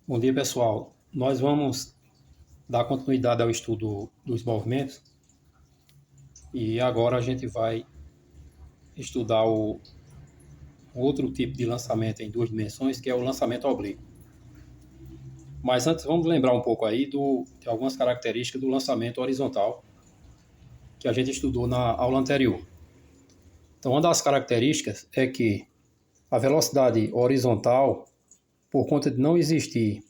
Bom dia, pessoal. Nós vamos dar continuidade ao estudo dos movimentos e agora a gente vai estudar o outro tipo de lançamento em duas dimensões, que é o lançamento oblíquo. Mas antes, vamos lembrar um pouco aí de algumas características do lançamento horizontal que a gente estudou na aula anterior. Então, uma das características é que a velocidade horizontal, por conta de não existir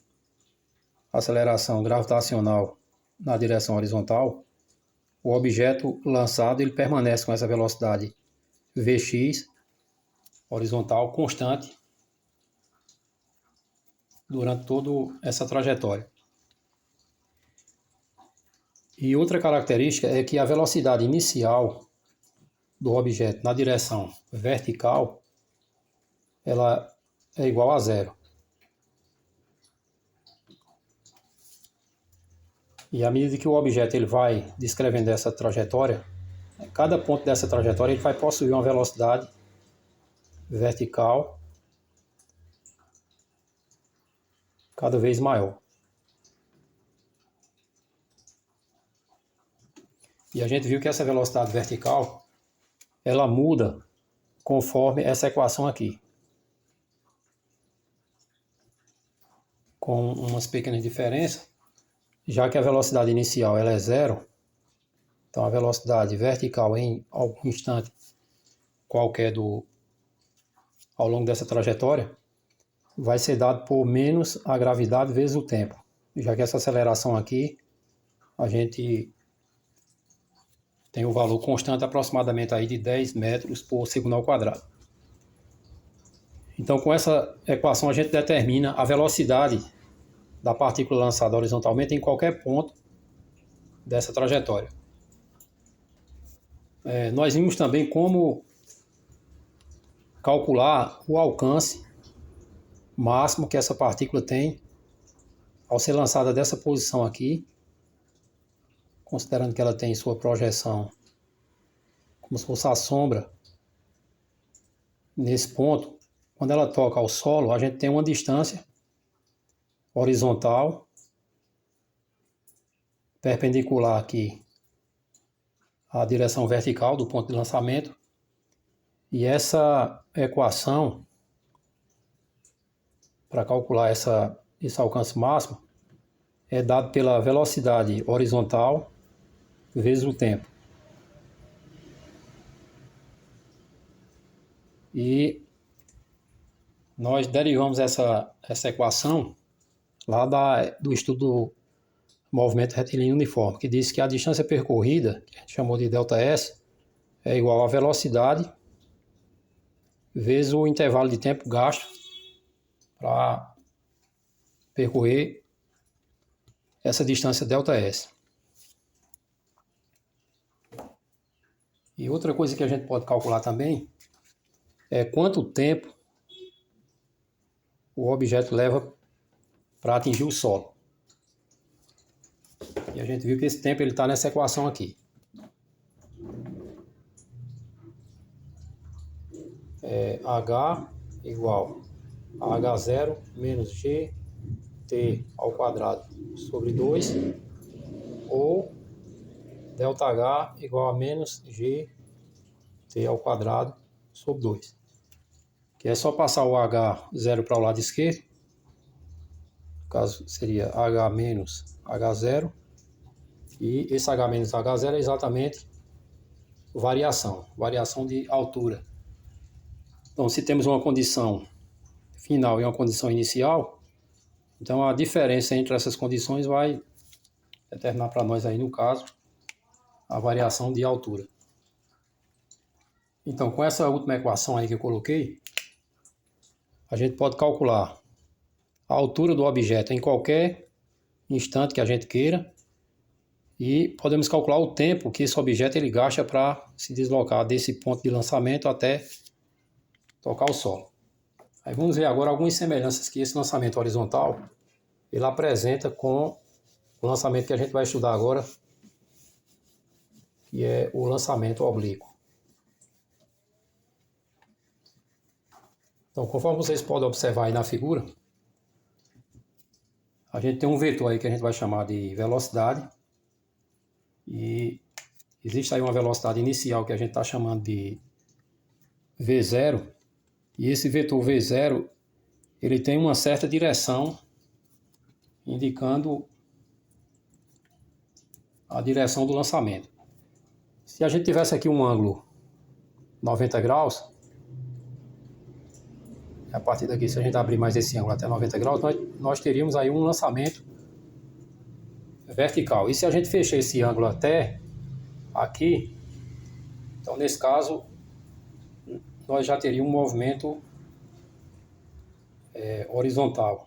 aceleração gravitacional na direção horizontal, o objeto lançado ele permanece com essa velocidade Vx horizontal constante durante toda essa trajetória. E outra característica é que a velocidade inicial do objeto na direção vertical ela é igual a zero. E à medida que o objeto ele vai descrevendo essa trajetória, cada ponto dessa trajetória ele vai possuir uma velocidade vertical cada vez maior. E a gente viu que essa velocidade vertical ela muda conforme essa equação aqui, com umas pequenas diferenças, já que a velocidade inicial ela é zero, então a velocidade vertical em algum instante qualquer ao longo dessa trajetória vai ser dado por menos a gravidade vezes o tempo, já que essa aceleração aqui a gente tem o valor constante aproximadamente aí de 10 metros por segundo ao quadrado. Então com essa equação a gente determina a velocidade da partícula lançada horizontalmente em qualquer ponto dessa trajetória. Nós vimos também como calcular o alcance máximo que essa partícula tem ao ser lançada dessa posição aqui, considerando que ela tem sua projeção como se fosse a sombra nesse ponto. Quando ela toca ao solo, a gente tem uma distância horizontal perpendicular aqui à direção vertical do ponto de lançamento, e essa equação para calcular esse alcance máximo é dado pela velocidade horizontal vezes o tempo. E nós derivamos essa equação lá do estudo do movimento retilíneo uniforme, que diz que a distância percorrida, que a gente chamou de ΔS, é igual à velocidade vezes o intervalo de tempo gasto para percorrer essa distância ΔS. E outra coisa que a gente pode calcular também é quanto tempo o objeto leva para atingir o solo. E a gente viu que esse tempo está nessa equação aqui. H igual a H0 menos GT ao quadrado sobre 2, ou ΔH igual a menos GT ao quadrado sobre 2. Que é só passar o H0 para o lado esquerdo, no caso seria H menos H0, e esse H menos H0 é exatamente variação de altura. Então, se temos uma condição final e uma condição inicial, então a diferença entre essas condições vai determinar para nós aí, no caso, a variação de altura. Então, com essa última equação aí que eu coloquei, a gente pode calcular a altura do objeto em qualquer instante que a gente queira, e podemos calcular o tempo que esse objeto ele gasta para se deslocar desse ponto de lançamento até tocar o solo. Aí vamos ver agora algumas semelhanças que esse lançamento horizontal ele apresenta com o lançamento que a gente vai estudar agora, que é o lançamento oblíquo. Então, conforme vocês podem observar aí na figura, A gente tem um vetor aí que a gente vai chamar de velocidade. E existe aí uma velocidade inicial que a gente está chamando de V0. E esse vetor V0, ele tem uma certa direção, indicando a direção do lançamento. Se a gente tivesse aqui um ângulo 90 graus, a partir daqui, se a gente abrir mais esse ângulo até 90 graus, nós teríamos aí um lançamento vertical. E se a gente fechar esse ângulo até aqui, então nesse caso, nós já teríamos um movimento horizontal.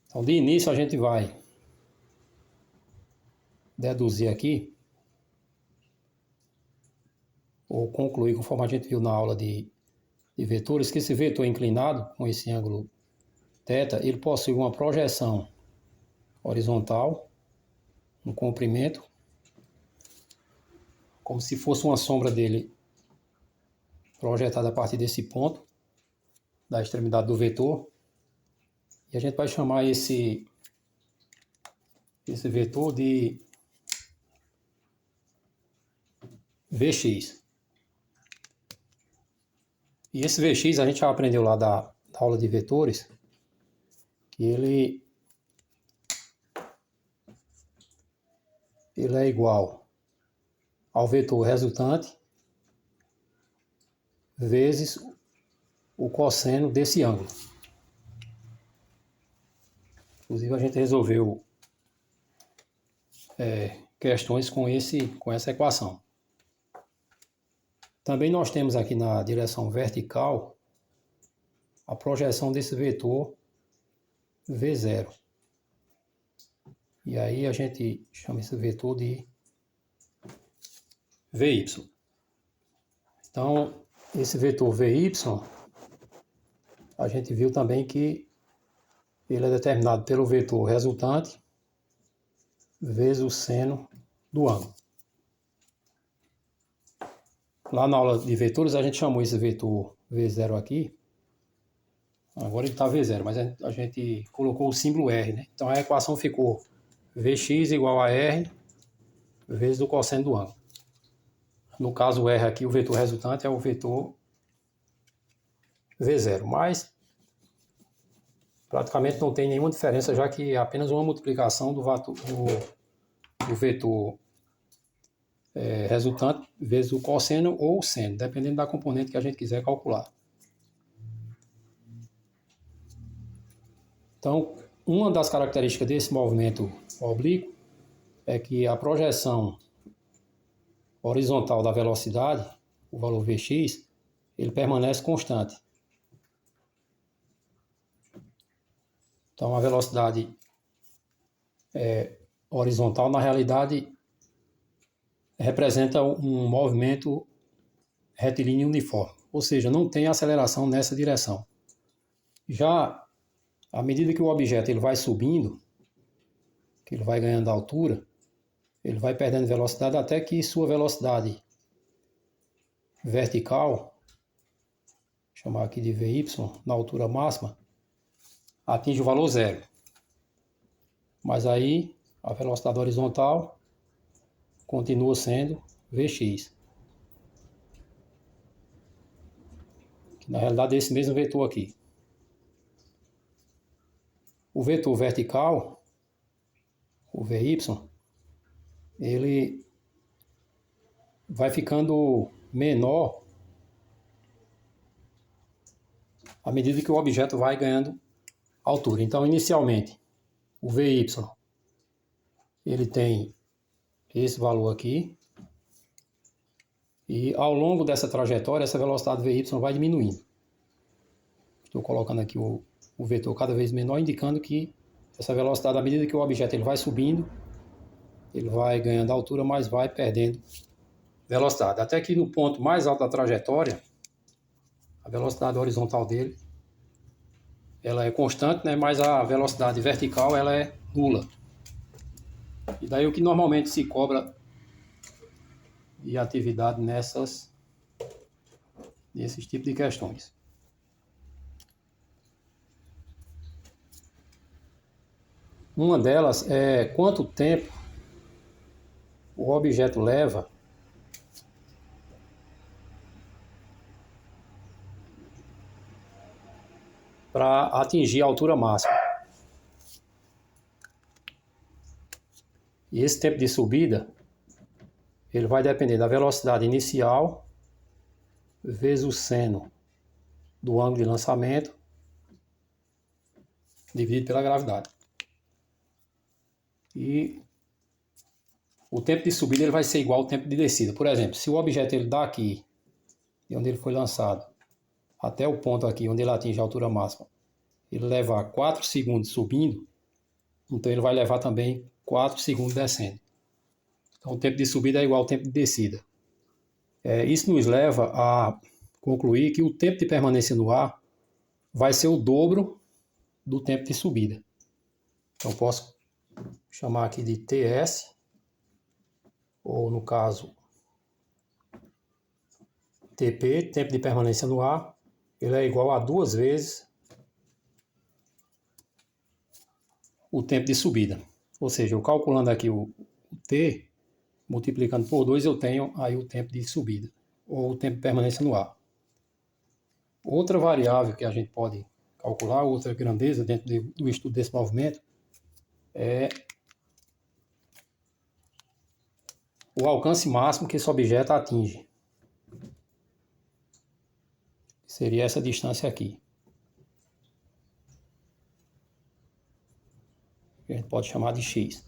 Então de início a gente vai deduzir aqui, ou concluir, conforme a gente viu na aula de vetores, que esse vetor inclinado, com esse ângulo θ, ele possui uma projeção horizontal, um comprimento, como se fosse uma sombra dele projetada a partir desse ponto, da extremidade do vetor. E a gente vai chamar esse vetor de Vx. E esse Vx a gente já aprendeu lá da aula de vetores, que ele é igual ao vetor resultante vezes o cosseno desse ângulo. Inclusive a gente resolveu questões com essa equação. Também nós temos aqui na direção vertical a projeção desse vetor V0. E aí a gente chama esse vetor de Vy. Então, esse vetor Vy, a gente viu também que ele é determinado pelo vetor resultante vezes o seno do ângulo. Lá na aula de vetores a gente chamou esse vetor V0 aqui. Agora ele está V0, mas a gente colocou o símbolo R, né? Então a equação ficou Vx igual a R vezes o cosseno do ângulo. No caso o R aqui, o vetor resultante é o vetor V0, mas praticamente não tem nenhuma diferença, já que é apenas uma multiplicação do vetor resultante vezes o cosseno ou o seno, dependendo da componente que a gente quiser calcular. Então, uma das características desse movimento oblíquo é que a projeção horizontal da velocidade, o valor Vx, ele permanece constante. Então, a velocidade horizontal, na realidade, representa um movimento retilíneo uniforme, ou seja, não tem aceleração nessa direção. Já à medida que o objeto ele vai subindo, que ele vai ganhando altura, ele vai perdendo velocidade até que sua velocidade vertical, vou chamar aqui de Vy, na altura máxima, atinge o valor zero. Mas aí a velocidade horizontal continua sendo Vx. Que na realidade é esse mesmo vetor aqui. O vetor vertical, o Vy, ele vai ficando menor à medida que o objeto vai ganhando altura. Então, inicialmente, o Vy, ele tem esse valor aqui, e ao longo dessa trajetória, essa velocidade Vy vai diminuindo. Estou colocando aqui o vetor cada vez menor, indicando que essa velocidade, à medida que o objeto ele vai subindo, ele vai ganhando altura, mas vai perdendo velocidade. Até que no ponto mais alto da trajetória, a velocidade horizontal dele ela é constante, né? Mas a velocidade vertical ela é nula. E daí o que normalmente se cobra de atividade nesses tipos de questões. Uma delas é quanto tempo o objeto leva para atingir a altura máxima. E esse tempo de subida, ele vai depender da velocidade inicial vezes o seno do ângulo de lançamento dividido pela gravidade. E o tempo de subida ele vai ser igual ao tempo de descida. Por exemplo, se o objeto ele daqui, de onde ele foi lançado, até o ponto aqui onde ele atinge a altura máxima, ele levar 4 segundos subindo, então ele vai levar também 4 segundos descendo. Então o tempo de subida é igual ao tempo de descida. Isso nos leva a concluir que o tempo de permanência no ar vai ser o dobro do tempo de subida. Então posso chamar aqui de TS, ou no caso TP, tempo de permanência no ar, ele é igual a 2 vezes o tempo de subida. Ou seja, eu calculando aqui o T, multiplicando por 2, eu tenho aí o tempo de subida, ou o tempo de permanência no ar. Outra variável que a gente pode calcular, outra grandeza dentro do estudo desse movimento, é o alcance máximo que esse objeto atinge. Seria essa distância aqui. A gente pode chamar de x.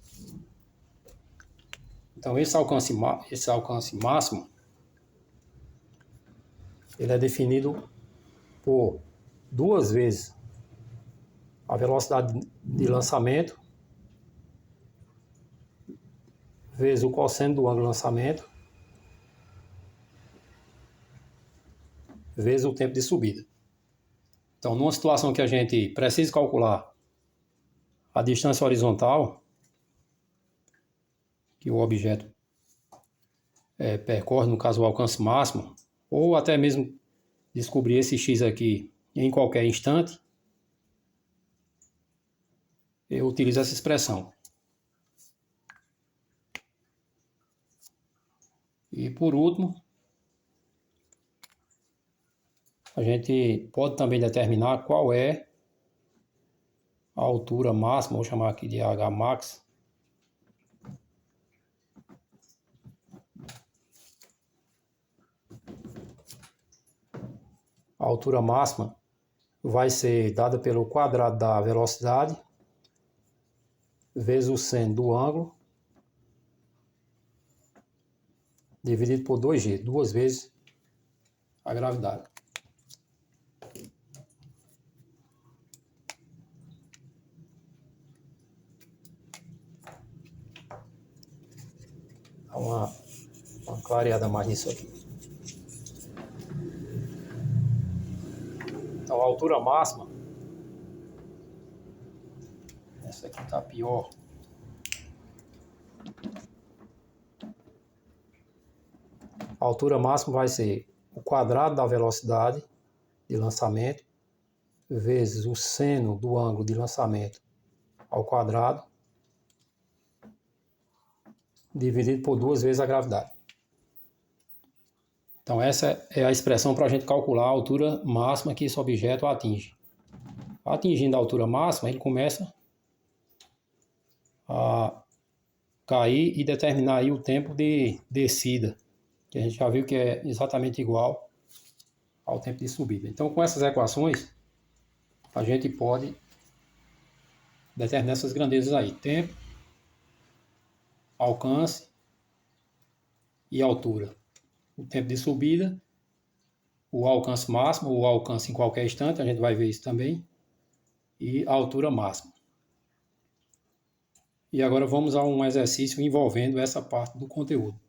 Então esse alcance máximo, ele é definido por 2 vezes a velocidade de lançamento vezes o cosseno do ângulo de lançamento vezes o tempo de subida. Então, numa situação que a gente precisa calcular a distância horizontal que o objeto percorre, no caso o alcance máximo, ou até mesmo descobrir esse x aqui em qualquer instante, eu utilizo essa expressão. E por último, a gente pode também determinar qual é a altura máxima, vou chamar aqui de Hmax, a altura máxima vai ser dada pelo quadrado da velocidade vezes o seno do ângulo dividido por 2g, 2 vezes a gravidade. Dá uma clareada mais nisso aqui. Então a altura máxima, essa aqui está pior. A altura máxima vai ser o quadrado da velocidade de lançamento vezes o seno do ângulo de lançamento ao quadrado dividido por 2 vezes a gravidade. Então essa é a expressão para a gente calcular a altura máxima que esse objeto atinge. Atingindo a altura máxima, ele começa a cair e determinar aí o tempo de descida, que a gente já viu que é exatamente igual ao tempo de subida. Então, com essas equações, a gente pode determinar essas grandezas aí: tempo, alcance e altura. O tempo de subida, o alcance máximo, ou alcance em qualquer instante, a gente vai ver isso também, e a altura máxima. E agora vamos a um exercício envolvendo essa parte do conteúdo.